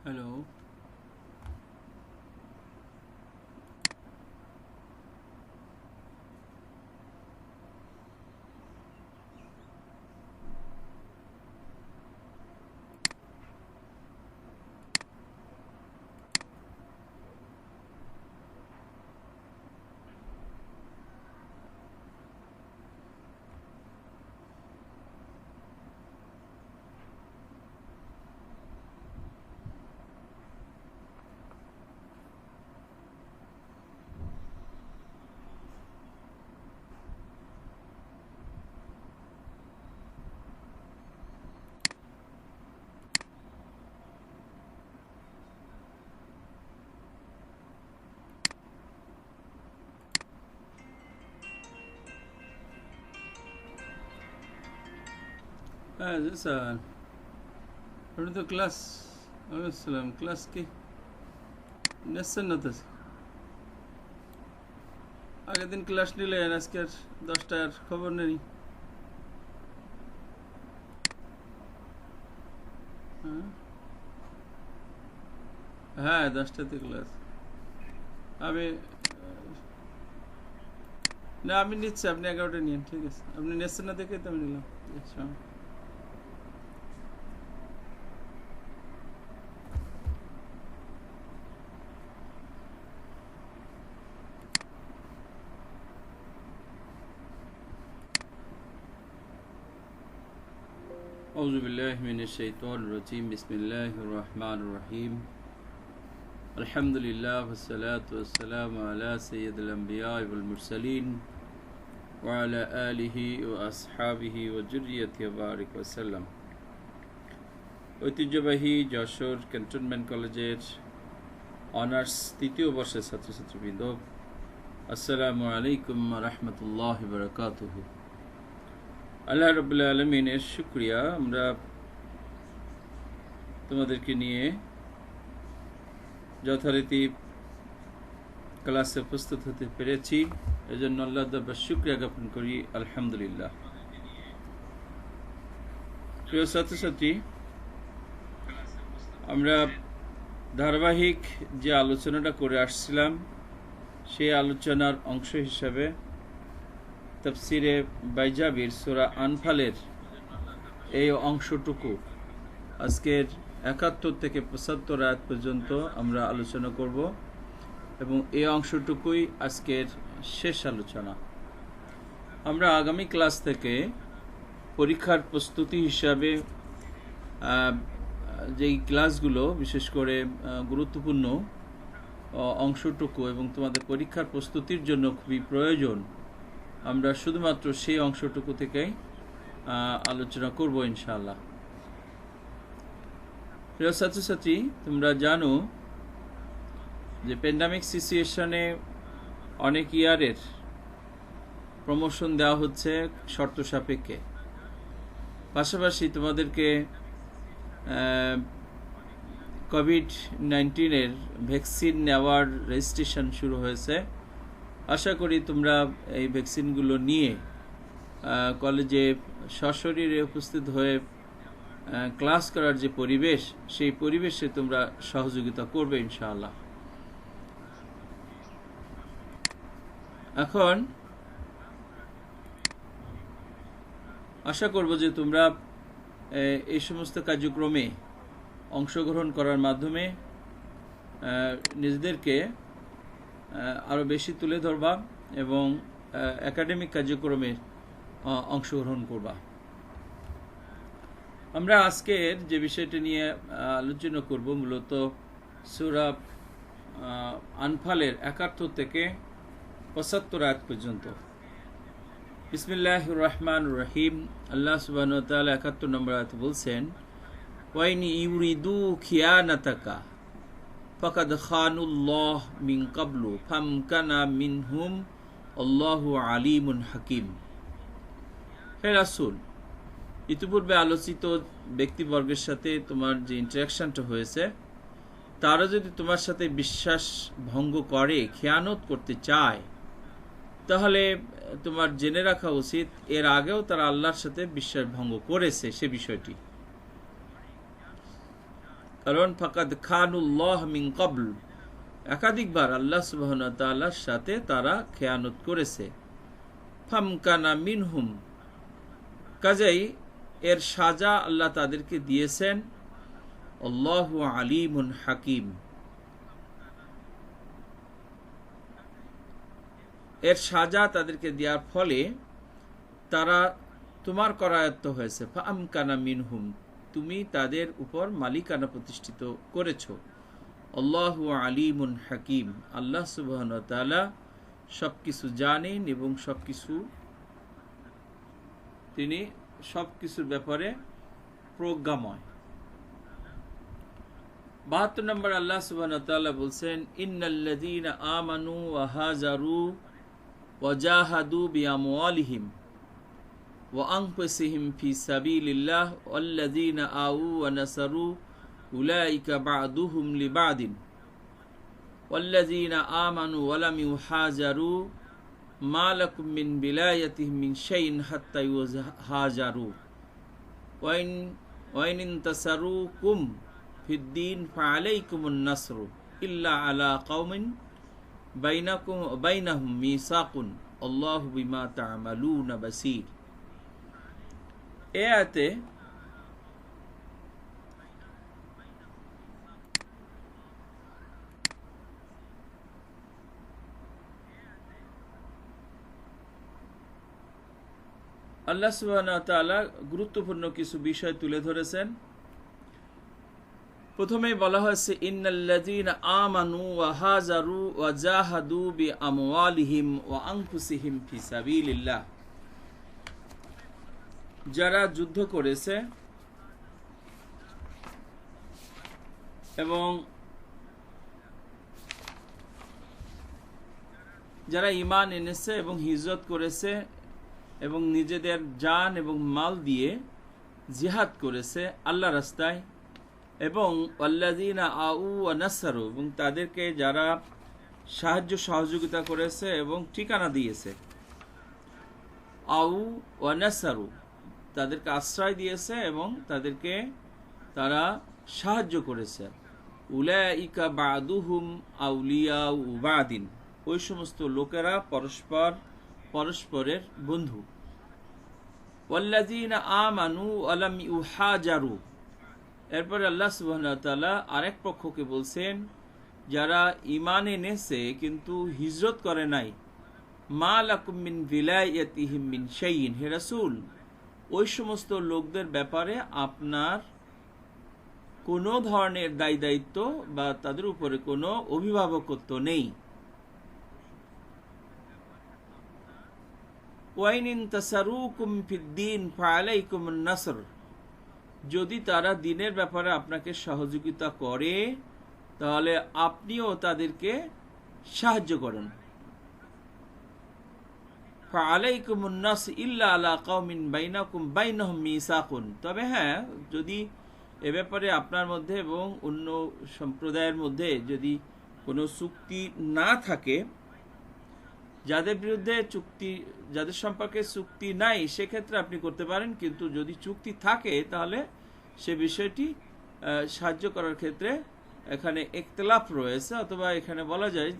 Hello. Sir আপনি তো class কি নিচ্ছেন না তো? আগের দিন ক্লাস নিলেন, আজকে আর 10টার খবর নেই। হ্যাঁ, 10টাতে ক্লাস। আমি না, আমি নিচ্ছি, আপনি 11টা নিন, ঠিক আছে। আপনি নিচ্ছেন না দেখে তো আমি নিলাম। আচ্ছা। أعوذ بالله من الشيطان الرجيم بسم الله الرحمن الرحيم الحمد لله والصلاة والسلام على سيد الأنبياء والمرسلين وعلى آله وأصحابه وذريته وبارك وسلم। ঐতিহ্যবাহী যশোর ক্যান্টনমেন্ট কলেজের অনার্স তৃতীয় বর্ষের ছাত্রছাত্রীবৃন্দ, আসসালামু আলাইকুম ওয়া রাহমাতুল্লাহি ওয়া বারাকাতুহু। আল্লাহ রাব্বুল আলামিনের শুকরিয়া, আমরা তোমাদেরকে নিয়ে যথারীতি ক্লাসে প্রস্তুত হতে পেরেছি, এজন্য আল্লাহর দরবারে শুকরিয়া জ্ঞাপন করি, আলহামদুলিল্লাহ। প্রিয় ছাত্রছাত্রী, আমরা ধারাবাহিক যে আলোচনাটা করে আসছিলাম সেই আলোচনার অংশ হিসাবে তাফসিরে বাইজাবির সূরা আনফালের এই অংশটুকু আজকের 71 থেকে 75 আয়াত পর্যন্ত আমরা আলোচনা করব, এবং এই অংশটুকুই আজকের শেষ আলোচনা। আমরা আগামী ক্লাস থেকে পরীক্ষার প্রস্তুতি হিসাবে যেই ক্লাসগুলো বিশেষ করে গুরুত্বপূর্ণ অংশটুকু এবং তোমাদের পরীক্ষার প্রস্তুতির জন্য খুবই প্রয়োজন, আমরা শুধুমাত্র সেই অংশটুকু থেকেই আলোচনা করব ইনশাআল্লাহ। প্রিয় ছাত্রছাত্রী, তোমরা জানো যে প্যান্ডামিক সিচুয়েশনে অনেক ইয়ারের প্রমোশন দেওয়া হচ্ছে শর্ত সাপেক্ষে। পাশাপাশি তোমাদেরকে কোভিড-19 ভ্যাকসিন নেওয়ার রেজিস্ট্রেশন শুরু হয়েছে। আশা করি তোমরা এই ভ্যাকসিনগুলো নিয়ে কলেজে সশরীরে উপস্থিত হয়ে ক্লাস করার যে পরিবেশ, সেই পরিবেশে তোমরা সহযোগিতা করবে ইনশাআল্লাহ। এখন আশা করব যে তোমরা এই সমস্ত কার্যক্রমে অংশগ্রহণ করার মাধ্যমে নিজেদেরকে আরও বেশি তুলে ধরবা এবং একাডেমিক কার্যক্রমে অংশগ্রহণ করবা। আমরা আজকের যে বিষয়টি নিয়ে আলোচনা করব মূলত সূরা আনফালের 71 থেকে 75 আয়াত পর্যন্ত। বিসমিল্লাহির রহমানির রহিম। আল্লাহ সুবহানাহু ওয়া তাআলা 71 নম্বর আয়াতে বলছেন, ওয়াইন ইউরিদু খিয়ানাতাকা ফাকাদ খানুল্লাহ মিন ক্বাবলু ফামকানা মিনহুম আল্লাহু আলিমুন হাকিম। হে রাসূল, ইতিপূর্বে আলোচিত ব্যক্তিবর্গের সাথে তোমার যে ইন্টারাকশনটা হয়েছে, তারা যদি তোমার সাথে বিশ্বাস ভঙ্গ করে, খেয়ানত করতে চায়, তাহলে তোমার জেনে রাখা উচিত এর আগেও তারা আল্লাহর সাথে বিশ্বাস ভঙ্গ করেছে সে বিষয়টি। কারণ ফাকাদ খানুল্লাহ মিন ক্বাবল, একাধিকবার আল্লাহ সুবহানাহু ওয়া তাআলার সাথে তারা খেয়ানত করেছে। ফামকানা মিনহুম, কাজেই এর সাজা আল্লাহ তাদেরকে দিয়েছেন। আল্লাহু আলিমুন হাকিম, এর সাজা তাদেরকে দেওয়ার ফলে তারা তোমার করায়ত্ত হয়েছে। ফামকানা মিনহুম, তুমি তাদের উপর মালিকানা প্রতিষ্ঠিত করেছো। আল্লাহু আলিমুন হাকিম, আল্লাহ সুবহানাহু ওয়া তাআলা সবকিছু জানেন এবং তিনি সবকিছুর ব্যাপারে প্রজ্ঞাময়। 72 নম্বর আল্লাহ সুবহানাহু ওয়া তাআলা বলছেন, ইন্নাল্লাযীনা আমানু ওয়া হাজারু ওয়া জাহাদু বিআমওয়ালিহিম ওয়া আনফুসিহিম ফি সাবিলিল্লাহ ওয়াল্লাযীনা আউ ওয়া নাসারু উলাইকা বা'দুহুম লিবা'দিন ওয়াল্লাযীনা আমানু ওয়া লাম ইউহাজিরু মা লাকুম মিন বিলায়াতিহিম মিন শাইইন হাত্তা ইউহাজিরু ওয়া ইন ইনতাসারুকুম ফিদ্দীন ফাআলাইকুমুন নাসরু ইল্লা আলা কওমিন বাইনাকুম ওয়া বাইনাহুম মিসাকুন আল্লাহু বিমা তা'মালুনা বাসীর। এই আয়াতে আল্লাহ সুবহানাহু ওয়া তাআলা গুরুত্বপূর্ণ কিছু বিষয় তুলে ধরেছেন। প্রথমেই বলা হয়েছে, ইন্নাল্লাযীনা আমানু ওয়া হাজারু ওয়া জাহাদু বিআমওয়ালিহিম ওয়া আনফুসিহিম ফি সাবিলিল্লাহ, যারা যুদ্ধ করেছে এবং যারা ঈমান এনেছে এবং হিজরত করেছে এবং নিজেদের জান এবং মাল দিয়ে জিহাদ করেছে আল্লাহর রাস্তায়, এবং আল্লাযীনা আউ ওয়া নাসারু, এবং তাদেরকে যারা সাহায্য সহযোগিতা করেছে এবং ঠিকানা দিয়েছে। আউ ওয়া নাসারু, তাদেরকে আশ্রয় দিয়েছে এবং তাদেরকে তারা সাহায্য করেছে। উলাইকা বা'দুহুম আউলিয়াউ বা'দিন, ওই সমস্ত লোকেরা পরস্পরের বন্ধু। ওয়াল্লাযীনা আমানু ওয়া লাম ইউহাজিরু, এরপর আল্লাহ সুবহানাহু ওয়া তাআলা আরেক পক্ষকে বলছেন, যারা ঈমান এনেছে কিন্তু হিজরত করে নাই। মা লাকুম মিন ভিলায়াতিহিম মিন শাইইন, হে রাসূল, ওই সমস্ত লোকদের ব্যাপারে আপনার কোনো ধরনের দায় দায়িত্ব বা তাদের উপরে কোনো অভিভাবকত্ব নেই। ওয়াইন ইনতাসারুকুম ফিদ্দীন ফাআলাইকুমুন নাসর, যদি তারা দ্বীনের ব্যাপারে আপনাকে সহযোগিতা করে তাহলে আপনিও তাদেরকে সাহায্য করেন। ফাআলাইকুমুন নাসর ইল্লা আলা কওমিন বাইনাকুম বাইনাহুম মিসাকুন, তবে হ্যাঁ, যদি এ ব্যাপারে আপনার মধ্যে এবং অন্য সম্প্রদায়ের মধ্যে যদি কোনো চুক্তি না থাকে, যাদের বিরুদ্ধে চুক্তি, যাদের সম্পর্কে চুক্তি নাই, সেক্ষেত্রে আপনি করতে পারেন। কিন্তু যদি চুক্তি থাকে তাহলে সে বিষয়টি সাহায্য করার ক্ষেত্রে এখানে ইখতিলাফ রয়েছে, অথবা এখানে বলা যায়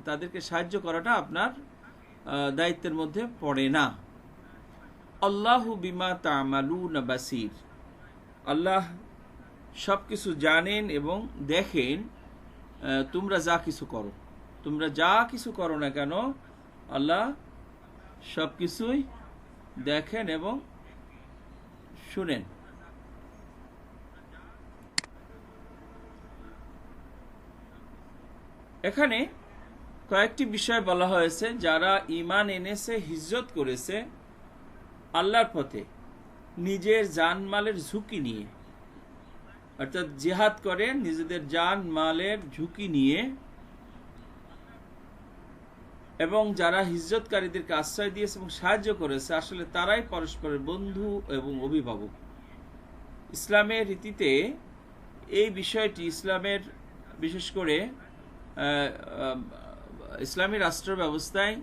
তাদেরকে সাহায্য করাটা আপনার দায়িত্বের মধ্যে পড়ে না। আল্লাহু বিমা তা'মালুনা বাসীর, আল্লাহ সবকিছু জানেন এবং দেখেন তোমরা যা কিছু করো না কেন, আল্লাহ সবকিছুই দেখেন এবং শুনেন। এখানে কয়েকটি বিষয় বলা হয়েছে, যারা ঈমান এনেছে, হিজরত করেছে আল্লাহর পথে নিজের জানমালের ঝুঁকি নিয়ে, অর্থাৎ জিহাদ করে নিজেদের জান মালের ঝুঁকি নিয়ে, এবং যারা হিজরতকারীদেরকে আশ্রয় দিয়েছে এবং সাহায্য করেছে, আসলে তারাই পরস্পরের বন্ধু এবং অভিভাবক। ইসলামের রীতিতে এই বিষয়টি, ইসলামের বিশেষ করে ইসলামী রাষ্ট্র ব্যবস্থায়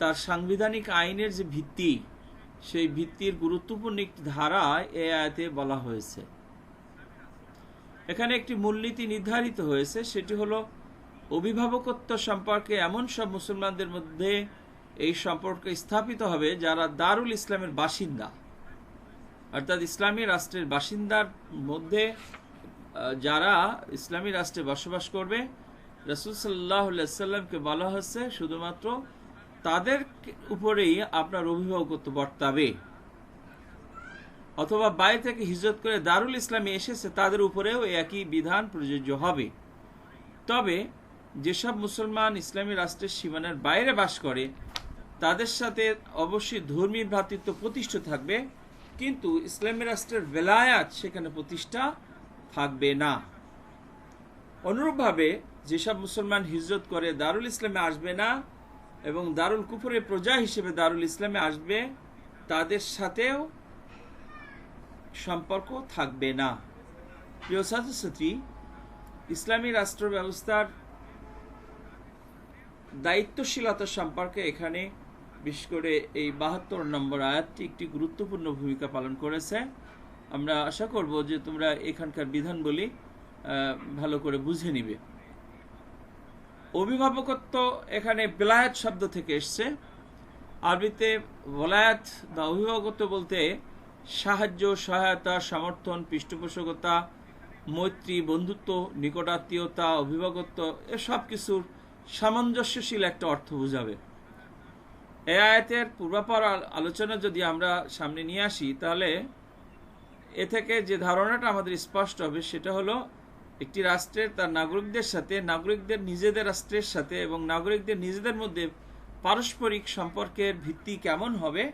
তার সাংবিধানিক আইনের যে ভিত্তি, সেই ভিত্তির গুরুত্বপূর্ণ একটি ধারা এই আয়াতে বলা হয়েছে। এখানে একটি মূলনীতি নির্ধারিত হয়েছে, সেটি হলো অভিভাবকত্ব সম্পর্কে এমন সব মুসলমানদের মধ্যে এই সম্পর্ক স্থাপিত হবে যারা দারুল ইসলামের বাসিন্দা, অর্থাৎ ইসলামী রাষ্ট্রের বাসিন্দার মধ্যে যারা ইসলামী রাষ্ট্রে বসবাস করবে। রাসূল সাল্লাল্লাহু আলাইহি ওয়াসাল্লামকে বলা হয়েছে শুধুমাত্র তাদের উপরেই আপনার অভিভাবকত্ব বর্তাবে, অথবা বাইরে থেকে হিজরত করে দারুল ইসলামে এসেছে তাদের উপরেও একই বিধান প্রযোজ্য হবে। তবে যেসব মুসলমান ইসলামী রাষ্ট্রের সীমানার বাইরে বাস করে তাদের সাথে অবশ্যই ধর্মী ভ্রাতৃত্ব প্রতিষ্ঠা থাকবে, কিন্তু ইসলামী রাষ্ট্রের বেলায়াত সেখানে প্রতিষ্ঠা থাকবে না। অনুরূপভাবে যেসব মুসলমান হিজরত করে দারুল ইসলামে আসবে না এবং দারুল কুফরের প্রজা হিসেবে দারুল ইসলামে আসবে, তাদের সাথেও সম্পর্ক থাকবে না। প্রিয় ছাত্রছাত্রী, ইসলামী রাষ্ট্র ব্যবস্থার দায়িত্বশীলতা সম্পর্কে এখানে বিশেষ করে এই ৭২ নম্বর আয়াতটি একটি গুরুত্বপূর্ণ ভূমিকা পালন করেছে। আমরা আশা করব যে তোমরা এখানকার বিধানগুলি ভালো করে বুঝে নিবে। অভিভাবকত্ব এখানে বেলায়াত শব্দ থেকে এসছে। আরবিতে ওলায়াত বা অভিভাবকত্ব বলতে সাহায্য, সহায়তা, সমর্থন, পৃষ্ঠপোষকতা, মৈত্রী, বন্ধুত্ব, নিকটাত্মীয়তা, অভিভাবকত্ব এসব কিছুর সামঞ্জস্যশীল একটা অর্থ বোঝাবে। এই আয়াতের পূর্বাপর আলোচনা যদি আমরা সামনে নিয়ে আসি, তাহলে এ থেকে যে ধারণাটা আমাদের স্পষ্ট হবে সেটা হলো একটি রাষ্ট্রের তার নাগরিকদের সাথে, নাগরিকদের নিজেদের রাষ্ট্রের সাথে এবং নাগরিকদের নিজেদের মধ্যে পারস্পরিক সম্পর্কের ভিত্তি কেমন হবে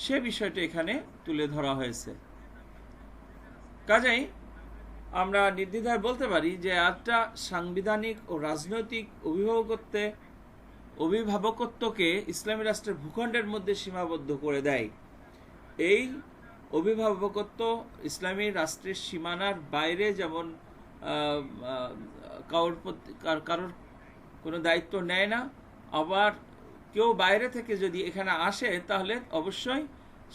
সে বিষয়টা এখানে তুলে ধরা হয়েছে। কাজেই আমরা নির্দ্বিধায় বলতে পারি যে একটা সাংবিধানিক ও রাজনৈতিক অভিভাবকত্বকে ইসলামী রাষ্ট্রের ভূখণ্ডের মধ্যে সীমাবদ্ধ করে দেয়। এই অভিভাবকত্ব ইসলামী রাষ্ট্রের সীমানার বাইরে যেমন কারোর কোনো দায়িত্ব নেয় না, আবার কেউ বাইরে থেকে যদি এখানে আসে তাহলে অবশ্যই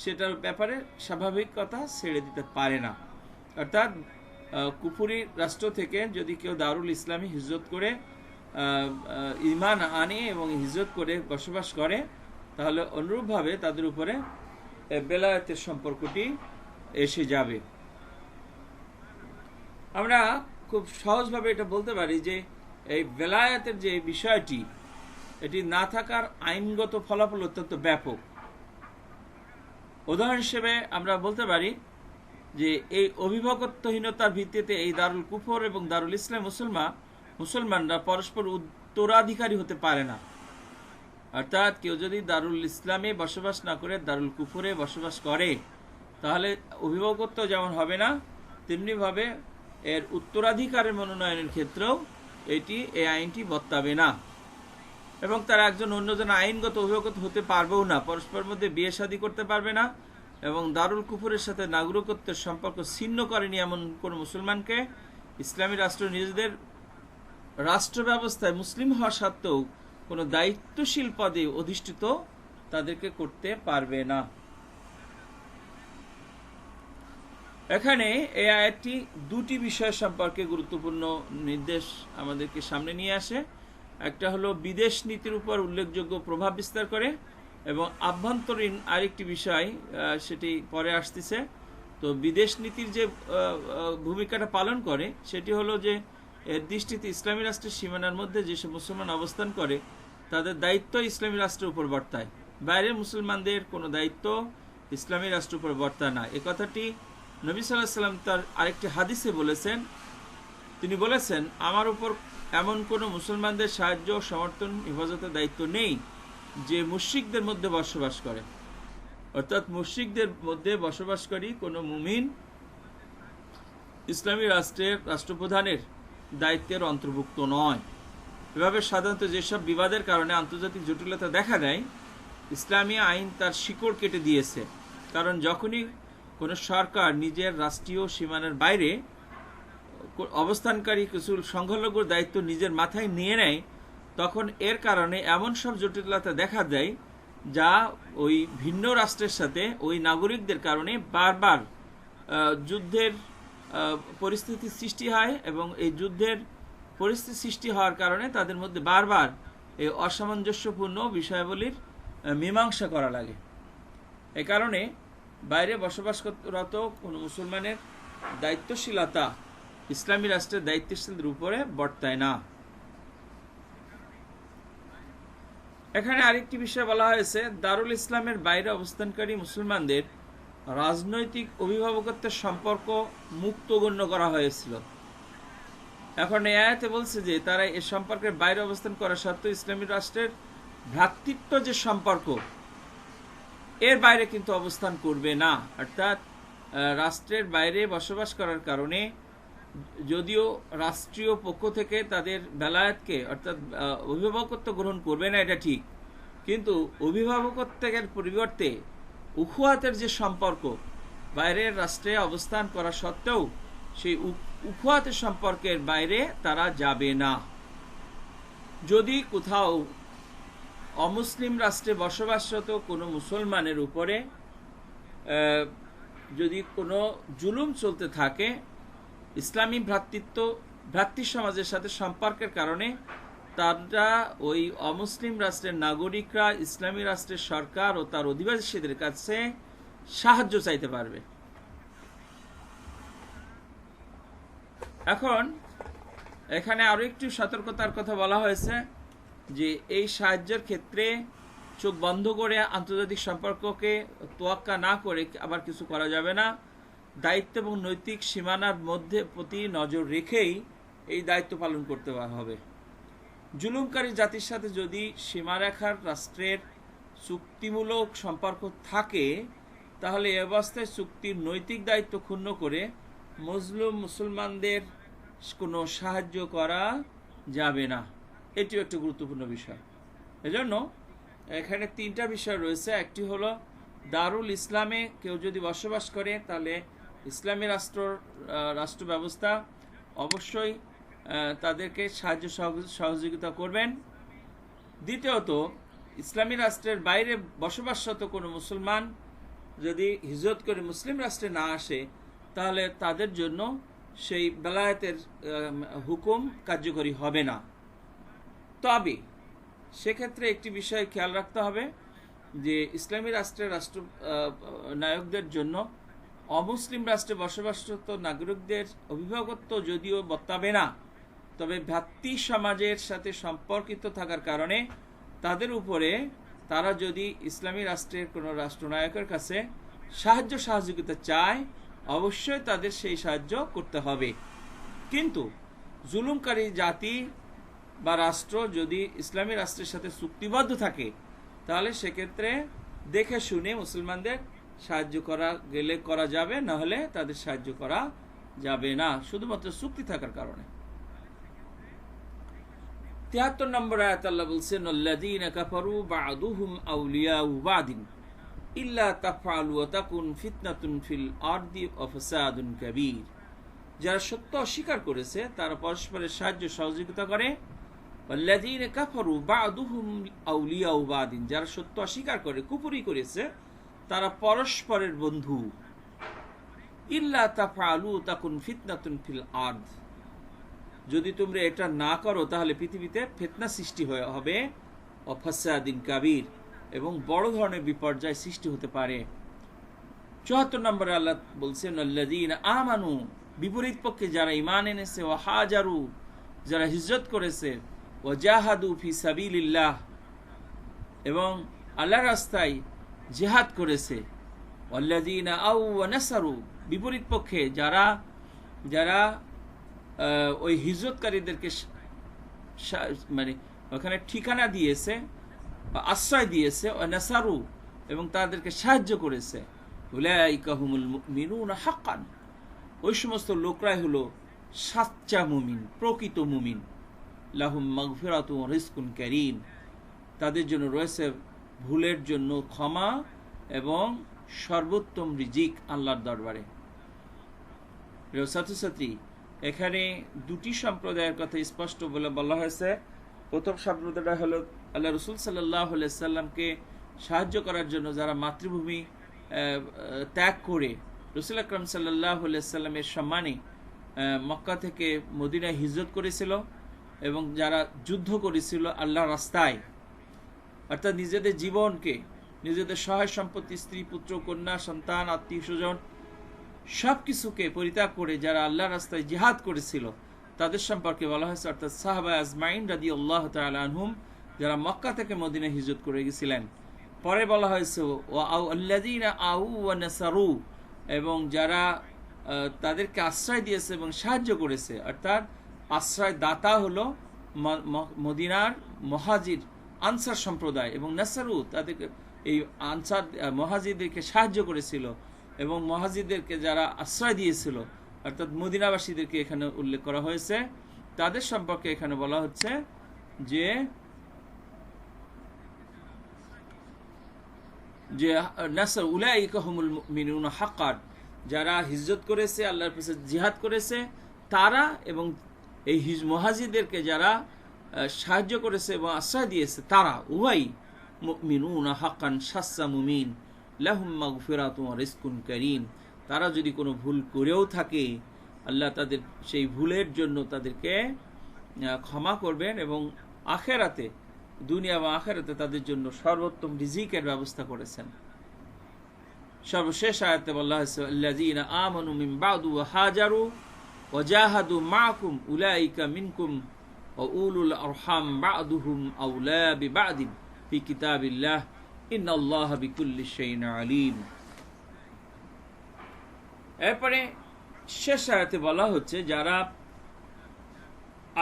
সেটার ব্যাপারে স্বাভাবিক কথা ছেড়ে দিতে পারে না। অর্থাৎ কুফুরি রাষ্ট্র থেকে যদি কেউ দারুল ইসলামে হিজরত করে ঈমান আনে এবং হিজরত করে বসবাস করে, তাহলে অনুরূপভাবে তাদের উপরে বেলায়েতের সম্পর্কটি এসে যাবে। আমরা খুব সহজভাবে এটা বলতে পারি যে এই বেলায়েতের যে বিষয়টি, এটি না থাকার আইনগত ফলাফল অত্যন্ত ব্যাপক। উদাহরণ হিসেবে আমরা বলতে পারি যে এই অভিভাবকত্বহীনতার ভিত্তিতে এই দারুল কুফর এবং দারুল ইসলাম মুসলমানরা পরস্পর উত্তরাধিকারী হতে পারে না। অর্থাৎ কেউ যদি দারুল ইসলামে বসবাস না করে দারুল কুফরে বসবাস করে, তাহলে অভিভাবকত্ব যেমন হবে না, তেমনিভাবে এর উত্তরাধিকারের মনোনয়নের ক্ষেত্রেও এই আইনটি বর্তাবে না এবং তারা একজন অন্যজন আইনগত অভিভাবক হতে পারবেও না, পরস্পর মধ্যে বিয়ে শাদী করতে পারবে না এবং দারুল কুফরের সাথে নাগরিকত্বের সম্পর্ক ছিন্ন করেনি এমন কোন মুসলমানকে ইসলামী রাষ্ট্র নিজেদের রাষ্ট্র ব্যবস্থায় মুসলিম হওয়া সত্ত্বেও কোনো দায়িত্বশীল পদে অধিষ্ঠিত তাদেরকে করতে পারবে না। এখানে এই আয়াতটি দুটি বিষয় সম্পর্কে গুরুত্বপূর্ণ নির্দেশ আমাদেরকে সামনে নিয়ে আসে। একটা হলো বিদেশ নীতির উপর উল্লেখযোগ্য প্রভাব বিস্তার করে এবং আভ্যন্তরীণ আরেকটি বিষয়, সেটি পরে আসতেছে। তো বিদেশ নীতির যে ভূমিকাটা পালন করে সেটি হলো যে এর দৃষ্টিতে ইসলামী রাষ্ট্রের সীমানার মধ্যে যেসব মুসলমান অবস্থান করে তাদের দায়িত্ব ইসলামী রাষ্ট্রের উপর বর্তায়, বাইরের মুসলমানদের কোনো দায়িত্ব ইসলামী রাষ্ট্রের উপর বর্তায় না। এ কথাটি নবী সাল্লাল্লাহু আলাইহি ওয়াসাল্লাম তার আরেকটি হাদিসে বলেছেন। তিনি বলেছেন, আমার উপর এমন কোনো মুসলমানদের সাহায্য, সমর্থন, হেফাজতের দায়িত্ব নেই যে মুশরিকদের মধ্যে বসবাস করে। অর্থাৎ মুশরিকদের মধ্যে বসবাসকারী কোনো মুমিন ইসলামী রাষ্ট্রের রাষ্ট্রপ্রধানের দায়িত্বের অন্তর্ভুক্ত নয়। এভাবে সাধারণত যেসব বিবাদের কারণে আন্তর্জাতিক জটিলতা দেখা দেয়, ইসলামী আইন তার শিকড় কেটে দিয়েছে। কারণ যখনই কোনো সরকার নিজের রাষ্ট্রীয় সীমানার বাইরে অবস্থানকারী কিছু সংখ্যালঘুর দায়িত্ব নিজের মাথায় নিয়ে নেয়, তখন এর কারণে এমন সব জটিলতা দেখা দেয় যা ওই ভিন্ন রাষ্ট্রের সাথে ওই নাগরিকদের কারণে বারবার যুদ্ধের পরিস্থিতি সৃষ্টি হয় এবং এই যুদ্ধের পরিস্থিতি সৃষ্টি হওয়ার কারণে তাদের মধ্যে বারবার এই অসামঞ্জস্যপূর্ণ বিষয়াবলীর মীমাংসা করা লাগে। এই কারণে বাইরে বসবাসরত কোনো মুসলমানের দায়িত্বশীলতা ইসলামী রাষ্ট্রের দায়িত্বশীলদের উপরে বর্তায় না। এখানে আরেকটি বিষয় বলা হয়েছে, দারুল ইসলামের বাইরে অবস্থানকারী মুসলমানদের রাজনৈতিক অভিভাবকত্বের সম্পর্ক মুক্ত গণ্য করা হয়েছিল। এখন এই আয়াতে বলছে যে তারা এ সম্পর্কের বাইরে অবস্থান করা সত্ত্বেও ইসলামী রাষ্ট্রের ভ্রাতৃত্ব যে সম্পর্ক এর বাইরে কিন্তু অবস্থান করবে না। অর্থাৎ রাষ্ট্রের বাইরে বসবাস করার কারণে যদিও রাষ্ট্রীয় পক্ষ থেকে তাদের বেলায়েতকে অর্থাৎ অভিভাবকত্ব গ্রহণ করবে না, এটা ঠিক, কিন্তু অভিভাবকত্বের পরিবর্তে উখুয়াতের যে সম্পর্ক বাইরের রাষ্ট্রে অবস্থান করা সত্ত্বেও সেই উখুয়াতের সম্পর্কের বাইরে তারা যাবে না। যদি কোথাও অমুসলিম রাষ্ট্রে বসবাসরত কোনো মুসলমানের উপরে যদি কোনো জুলুম চলতে থাকে, ইসলামী ভ্রাতৃ সমাজের সাথে সম্পর্কের কারণে তারা ওই অমুসলিম রাষ্ট্রের নাগরিকরা ইসলামী রাষ্ট্রের সরকার ও তার অধিবাসীদের কাছে সাহায্য চাইতে পারবে। এখন এখানে আরো একটু সতর্কতার কথা বলা হয়েছে যে এই সাহায্যের ক্ষেত্রে চোখ বন্ধ করে আন্তর্জাতিক সম্পর্ককে তোয়াক্কা না করে আবার কিছু করা যাবে না। দায়িত্ব এবং নৈতিক সীমানার মধ্যে প্রতি নজর রেখেই এই দায়িত্ব পালন করতে হবে। জুলুমকারী জাতির সাথে যদি সীমারেখার রাষ্ট্রের চুক্তিমূলক সম্পর্ক থাকে তাহলে এ অবস্থায় চুক্তির নৈতিক দায়িত্ব ক্ষুণ্ণ করে মুসলমানদের কোনো সাহায্য করা যাবে না। এটিও একটি গুরুত্বপূর্ণ বিষয়। এজন্য এখানে তিনটা বিষয় রয়েছে। একটি হলো দারুল ইসলামে কেউ যদি বসবাস করে তাহলে ইসলামী রাষ্ট্র ব্যবস্থা অবশ্যই তাদেরকে সাহায্য সহযোগিতা করবেন। দ্বিতীয়ত, ইসলামী রাষ্ট্রের বাইরে বসবাসরত কোনো মুসলমান যদি হিজরত করে মুসলিম রাষ্ট্রে না আসে তাহলে তাদের জন্য সেই বেলায়েতের হুকুম কার্যকরী হবে না। তবে সেক্ষেত্রে একটি বিষয় খেয়াল রাখতে হবে যে ইসলামী রাষ্ট্রের রাষ্ট্র নায়কদের জন্য অমুসলিম রাষ্ট্রে বসবাসরত নাগরিকদের অভিভাবকত্ব যদিও বর্তাবে না, তবে ভ্রাতৃ সমাজের সাথে সম্পর্কিত থাকার কারণে তাদের উপরে তারা যদি ইসলামী রাষ্ট্রের কোনো রাষ্ট্রনায়কের কাছে সাহায্য সহযোগিতা চায় অবশ্যই তাদের সেই সাহায্য করতে হবে। কিন্তু জুলুমকারী জাতি বা রাষ্ট্র যদি ইসলামী রাষ্ট্রের সাথে চুক্তিবদ্ধ থাকে তাহলে সেক্ষেত্রে দেখে শুনে মুসলমানদের সাহায্য করা গেলে করা যাবে, না হলে তাদের সাহায্য করা যাবে না, শুধুমাত্র চুক্তি থাকার কারণে। ৭৩ নম্বর আয়াত আল্লাহ বলছেন, আল্লাযীনা কাফারু বা'দুহুম আউলিয়াউ বা'দিন ইল্লা তাফআলু ওয়া তাকুন ফিতনাতুন ফিল আরদি ওয়া ফাসাদুন কাবীর। যারা সত্য অস্বীকার করেছে তারা পরস্পরের সাহায্য সহযোগিতা করে। আল্লাযীনা কাফারু বা'দুহুম আউলিয়াউ বা'দিন, যারা সত্য অস্বীকার করে কুফরি করেছে তারা পরস্পরের বন্ধু। ইল্লা তাফআলু তাকুন ফিতনাতুন ফিল আরদ, যদি তোমরা এটা না করো তাহলে পৃথিবীতে ফিতনা সৃষ্টি হবে ও ফাসাদিন কাবীর, এবং বড় ধরনের বিপর্যয় সৃষ্টি হতে পারে। ৭৪ নম্বরে আল্লাহ বলছেন, আল্লাযীনা আমানু, বিপরীত পক্ষে যারা ঈমান এনেছে, ওয়া হাজারু, যারা হিজরত করেছে, ওয়া জাহাদু ফি সাবিলিল্লাহ, এবং আল্লাহর রাস্তায় জিহাদ করেছে, আল্লাযীনা আও ওয়া নাসারু, বিপরীত পক্ষে যারা ওই হিজরতকারীদেরকে মানে ওখানে ঠিকানা দিয়েছে বা আশ্রয় দিয়েছে, ও নাসারু, এবং তাদেরকে সাহায্য করেছে, উলাইকা হুমুল মুমিনুনা হাক্কান, ওই সমস্ত লোকরাই হলো সাচ্চা মুমিন, প্রকৃত মুমিন। লাহুম মাগফিরাতুন ওয়া রিজকুন কারীম, তাদের জন্য রয়েছে ভুলের জন্য ক্ষমা এবং সর্বোত্তম রিজিক আল্লাহর দরবারে। প্রিয় ছাত্রছাত্রী, এখানে দুটি সম্প্রদায়ের কথা স্পষ্ট বলে বলা হয়েছে। প্রথম সম্প্রদায়টা হলো আল্লাহ রসুল সাল্লাল্লাহু আলাইহি সাল্লামকে সাহায্য করার জন্য যারা মাতৃভূমি ত্যাগ করে রাসূল আকরাম সাল্লাল্লাহু আলাইহি সাল্লামের সম্মানে মক্কা থেকে মদিনায় হিজরত করেছিল এবং যারা যুদ্ধ করেছিল আল্লাহর রাস্তায়, অর্থাৎ নিজেদের জীবনকে, নিজেদের সহায় সম্পত্তি, স্ত্রী, পুত্র, কন্যা, সন্তান, আত্মীয় স্বজন সব কিছুকে পরিত্যাগ করে যারা আল্লাহর রাস্তায় জিহাদ করেছিল তাদের সম্পর্কে বলা হয়েছে, অর্থাৎ সাহাবা আজমাইন রাদিয়াল্লাহু তাআলা আনহুম, যারা মক্কা থেকে মদিনায় হিজরত করে গেছিলেন। পরে বলা হয়েছে আল্লাযীনা আউ ওয়া নাসারু, এবং যারা তাদেরকে আশ্রয় দিয়েছে এবং সাহায্য করেছে, অর্থাৎ আশ্রয় দাতা হলো মদিনার মুহাজির আনসার সম্প্রদায়, এবং নাসারু তাদেরকে এই আনসার মুহাজিরদেরকে সাহায্য করেছিল এবং মুহাজিরদেরকে যারা আশ্রয় দিয়েছিল অর্থাৎ মদিনাবাসীদেরকে এখানে উল্লেখ করা হয়েছে। তাদের সম্পর্কে এখানে বলা হচ্ছে যে নাসর উলাইকা হুমুল মুমিনুনা হাক্কান, যারা হিজরত করেছে, আল্লাহর পথে জিহাদ করেছে তারা, এবং এই মুহাজিরদেরকে যারা সাহায্য করেছে এবং আশ্রয় দিয়েছে তারা উভয়ই মুমিনুনা হাক্কান সাচ্চা মুমিন, লাহুম মাগফিরাতুন ওয়া রিজকুন কারীম। তারা যদি কোনো ভুল করেও থাকে আল্লাহ তাদের সেই ভুলের জন্য তাদেরকে ক্ষমা করবেন এবং আখিরাতে, দুনিয়া বা আখিরাতে তাদের জন্য সর্বোত্তম রিজিকের ব্যবস্থা করেছেন। সর্বশেষ আয়াতে বলা হয়েছে আল্লাযীনা আমানু মিন বাদু ওয়া হাজারু ওয়া জাহাদু মাআকুম উলাইকা মিনকুম ওয়া উলুল আরহাম বা'দুহুম আওলা বিবা'দিন ফি কিতাবিল্লাহ ইন্নাল্লাহা বিকুল্লি শাইইন আলীম। এরপরে শেষ আয়াতে বলা হচ্ছে যারা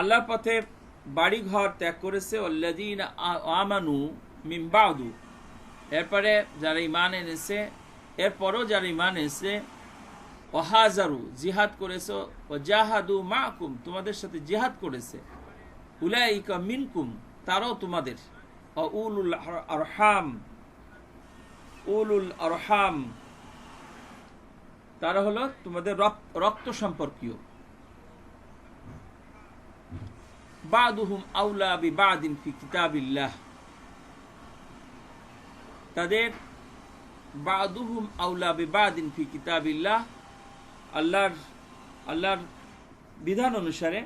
আল্লাহর পথে বাড়িঘর ত্যাগ করেছে, আল্লাযীনা আমানু মিন বাদু, এরপরে যারা ঈমান এনেছে, এরপরও যারা ঈমান এনেছে, ওয়া হাজারু জিহাদ করেছে, ওয়া জাহাদু মাআকুম তোমাদের সাথে জিহাদ করেছে, উলাইকা মিনকুম তারাও তোমাদের, ওয়া উলুল আরহাম উলুল আরহাম তারা হলো তোমাদের রক্ত সম্পর্কীয়, বাদুহুম আওলা বিবাদিন ফি কিতাবিল্লাহ, তাদের বাদুহুম আওলা বিবাদিন ফি কিতাবিল্লাহ, আল্লাহর বিধান অনুসারে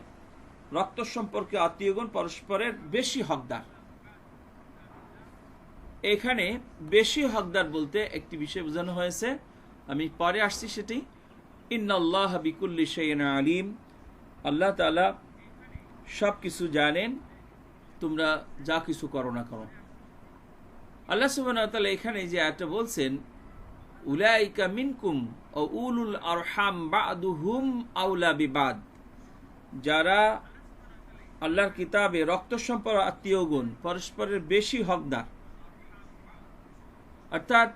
রক্ত সম্পর্কে আত্মীয়গণ পরস্পরের বেশি হকদার। এখানে বেশি হকদার বলতে একটি বিষয় বোঝানো হয়েছে, আমি পরে আসছি সেটি, ইন্নাল্লাহা বিকুল্লি শাইইন আলীম, আল্লাহ তাআলা সব কিছু জানেন, তোমরা যা কিছু করো না করো। আল্লাহ সুবহানাহু ওয়া তাআলা এখানে যে আয়াতটা বলছেন উলাইকা মিনকুম ও উলুল আরহাম বা'দুহুম আওলা বিবাদ, যারা আল্লাহর কিতাবে রক্ত সম্পর্ক আত্মীয়গণ পরস্পরের বেশি হকদার, অর্থাৎ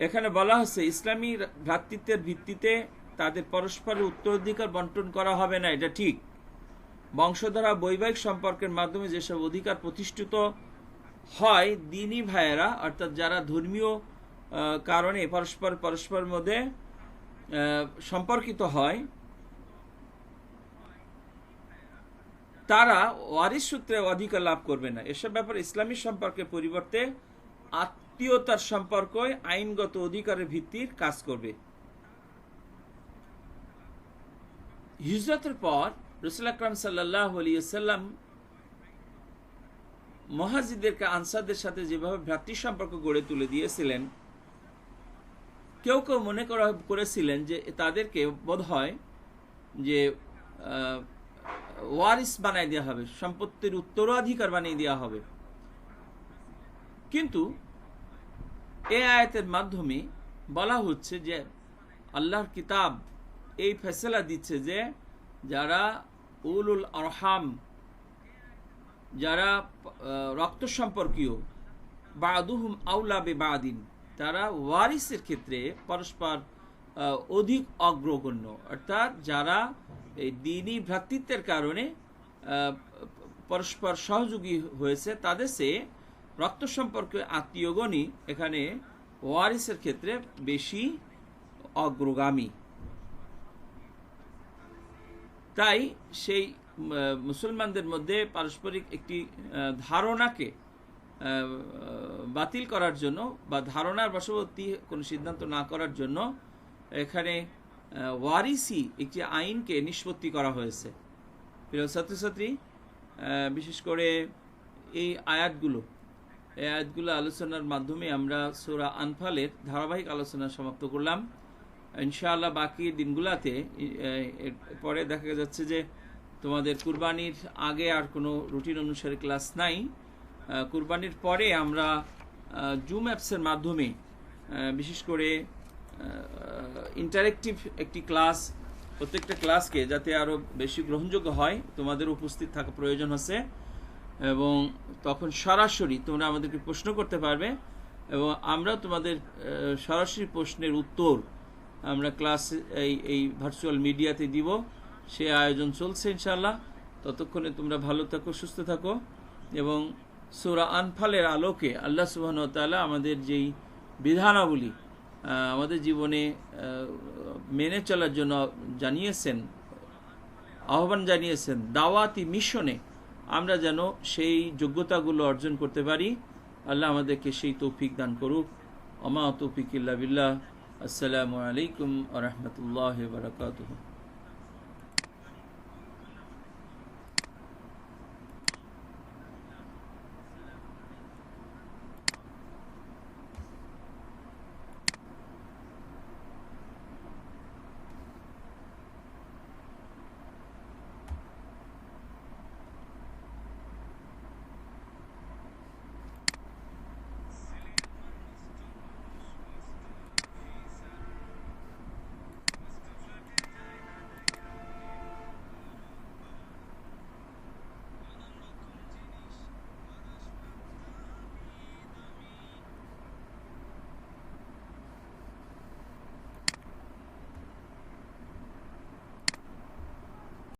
এখানে বলা হচ্ছে ইসলামী ভ্রাতৃত্বের ভিত্তিতে তাদের পরস্পরের উত্তরাধিকার বন্টন করা হবে না, এটা ঠিক। বংশধারা বৈবাহিক সম্পর্কের মাধ্যমে যেসব অধিকার প্রতিষ্ঠিত হয়, দ্বীনী ভাইয়েরা অর্থাৎ যারা ধর্মীয় কারণে পরস্পর মধ্যে সম্পর্কিত হয়, তারা ওয়ারিস সূত্রে অধিকার লাভ করবে না। এসব ব্যাপারে ইসলামী সম্পর্কের পরিবর্তে আত্মীয়তার সম্পর্কই আইনগত অধিকারের ভিত্তির কাজ করবে। হিজরতের পর রাসূল আকরাম সাল্লাল্লাহু আলাইহি ওয়াসাল্লাম মুহাজিরদেরকে আনসারদের সাথে যেভাবে ভ্রাতৃ সম্পর্ক গড়ে তুলে দিয়েছিলেন, কেউ কেউ মনে করেছিলেন যে তাদেরকে বোধহয় যে ওয়ারিস বানিয়ে দেওয়া হবে, সম্পত্তির উত্তরাধিকার বানিয়ে দেওয়া হবে। কিন্তু এই আয়াতের মাধ্যমে বলা হচ্ছে যে আল্লাহর কিতাব এই ফয়সালা দিচ্ছে যে যারা উলুল আরহাম, যারা রক্ত সম্পর্কীয়, বাদুহুম আওলা বিবাদিন, তারা ওয়ারিসের ক্ষেত্রে পরস্পর অধিক অগ্রগণ্য, অর্থাৎ যারা এই দ্বীনী ভ্রাতৃত্বের কারণে পরস্পর সহযোগী হয়েছে তাদের সে রক্ত সম্পর্কে আত্মীয়গণই এখানে ওয়ারিসের ক্ষেত্রে বেশি অগ্রগামী। তাই সেই মুসলমানদের মধ্যে পারস্পরিক একটি ধারণাকে বাতিল করার জন্য বা ধারণার বশবর্তী কোনো সিদ্ধান্ত না করার জন্য এখানে ওয়ারিসি একটি আইনকে নিষ্পত্তি করা হয়েছে। প্রিয় ছাত্রছাত্রী, বিশেষ করে এই আয়াতগুলো আলোচনার মাধ্যমে আমরা সূরা আনফালের ধারাবাহিক আলোচনা সমাপ্ত করলাম। ইনশাআল্লাহ বাকি দিনগুলোতে পরে দেখা যাচ্ছে যে তোমাদের কুরবানির আগে আর কোনো রুটিন অনুসারে ক্লাস নাই। কুরবানির পরে আমরা জুম অ্যাপসের মাধ্যমে বিশেষ করে ইন্টারেক্টিভ একটি ক্লাস, প্রত্যেকটা ক্লাসকে যাতে আরও বেশি গ্রহণযোগ্য হয় তোমাদের উপস্থিত থাকা প্রয়োজন আছে, এবং তখন সরাসরি তোমরা আমাদেরকে প্রশ্ন করতে পারবে এবং আমরা তোমাদের সরাসরি প্রশ্নের উত্তর আমরা ক্লাস এই ভার্চুয়াল মিডিয়াতে দিব। সে আয়োজন চলছে ইনশাআল্লাহ। ততক্ষণে তোমরা ভালো থাকো, সুস্থ থাকো এবং সূরা আনফালের আলোকে আল্লাহ সুবহানাহু ওয়া তাআলা আমাদের যেই বিধানাবলী আমাদের জীবনে মেনে চলার জন্য জানিয়েছেন, আহ্বান জানিয়েছেন, দাওয়াতি মিশনে আমরা যেন সেই যোগ্যতাগুলো অর্জন করতে পারি। আল্লাহ আমাদেরকে সেই তৌফিক দান করুক। ওমা তৌফিক ইল্লা বিল্লাহ। আসসালামু আলাইকুম ওয়া রাহমাতুল্লাহি ওয়া বারাকাতুহু।